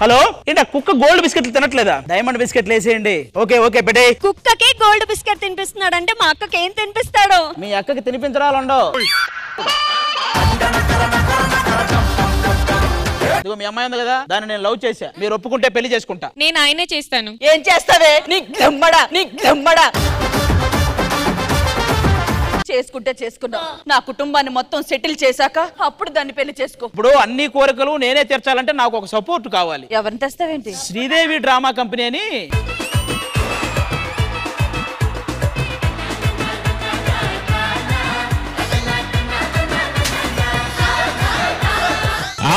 Hello ఏంటి కుక్క gold బిస్కెట్లు తినట్లేదా? డైమండ్ బిస్కెట్లు వేసేయండి. ఓకే ఓకే పెట్టే. కుక్కకి గోల్డ్ బిస్కెట్ తినిపిస్తున్నాడు అంటే మా అక్కకి ఏం తినిపిస్తాడు? మీ అక్కకి తినిపించరాలండో. ఇదిగో మీ అమ్మాయి ఉంది కదా, దాన్ని నేను లవ్ చేశా. మీరు ఒప్పుకుంటే పెళ్లి చేసుకుంటా. నేను ఆయనే చేస్తాను. ఏం చేస్తావే? నీకు గమ్మడా చేసుకుంటే చేసుకున్నా, నా కుటుంబాన్ని మొత్తం సెటిల్ చేశాక అప్పుడు దాన్ని పెళ్లి చేసుకో. ఇప్పుడు అన్ని కోరికలు నేనే తీర్చాలంటే నాకు ఒక సపోర్ట్ కావాలి. ఎవరిని తెస్తావేంటి? శ్రీదేవి డ్రామా కంపెనీ అని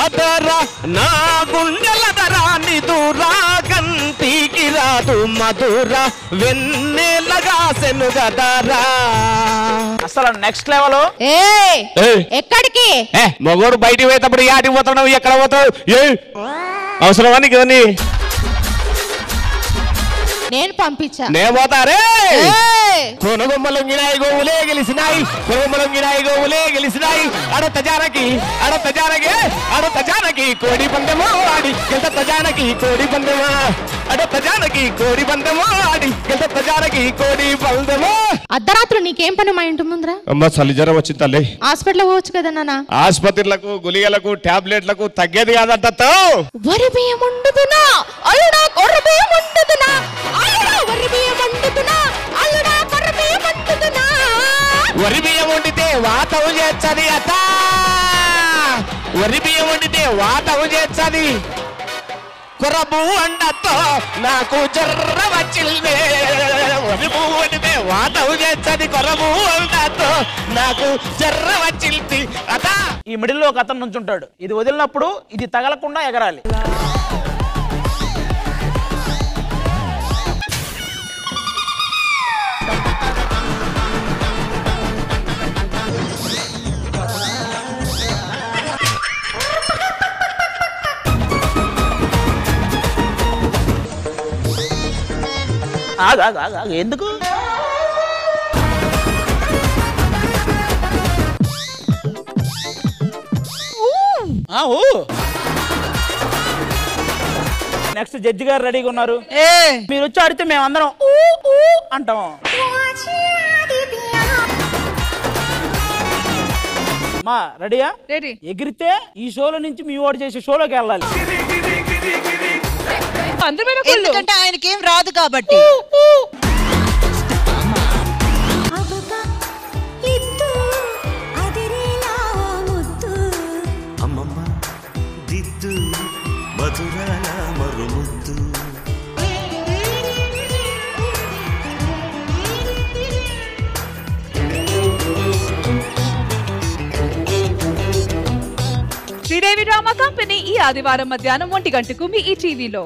ఆదరా నా గుండెల దరాని దూరా కంటికి రాదు మధుర వెన్నెలగా సెనుగదరా. అసలు నెక్స్ట్ లెవెల్. ఎక్కడికి? మగోడు బయటికి పోయేటప్పుడు యాటికి పోతావు, ఎక్కడ పోతావు? అవసరమా నీకు ఇవన్నీ? నేను పంపించా. నేను పోతారే. కొనుగొమ్మలొంగినాయి గోవులే గెలిసినాయి, కొనుగొమ్మలొంగినాయి గోవులే గెలిసినాయి. అడత జానకి కోడి పందెమో ఆడి గెలత జానకి కోడి పందెమా, అడత జానకి కోడి పందెమో ఆడి గెలత జానకి కోడి పందెమో. అర్ధరాత్రి నీకేం పని మా ఇంటి ముందర? అమ్మ చలి జ్వరం వచ్చింది తల్లి. హాస్పిటల్ పోవచ్చు కదా నాన్న. ఆసుపత్రులకు గుళిగలకు టాబ్లెట్లకు తగ్గేది కాదంట. వరి బియ్యం వండుతున్నా అల్లుడా, కొర్ర బియ్యం వండుతున్నా అల్లుడా, వరి బియ్యం వండుతున్నా అల్లుడా, కొర్ర బియ్యం వండుతున్నా. వరి బియ్యం వండితే వాతవు చేస్తుంది అత, వరి బియ్యం వండితే వాతవు చేస్తుంది. కొరబు వండతో నాకు జర్ర వచ్చిందే, వరి పువ్వు వండితే వాతవు చేస్తుంది. కొరబు వండతో నాకు జర్ర వచ్చింది అత. ఈ మిడిల్లో ఒక అతను నుంచుంటాడు. ఇది వదిలినప్పుడు ఇది తగలకుండా ఎగరాలి. ఎందుకు? నెక్స్ట్ జడ్జి గారు రెడీగా ఉన్నారు. మీరు వచ్చి ఆడితే మేము అందరం అంటాం. మా రెడీయా? ఎగిరితే ఈ షోలో నుంచి మీ ఓడి చేసే షోలోకి వెళ్ళాలి. ఎందుకంటే ఆయనకి ఏం రాదు కాబట్టి. అమ్మమ్మ దిద్దు మధురాల మరుముద్దు. శ్రీదేవి డ్రామా కంపెనీ ఈ ఆదివారం మధ్యాహ్నం 1 గంటకు మీ ఈ టీవీలో.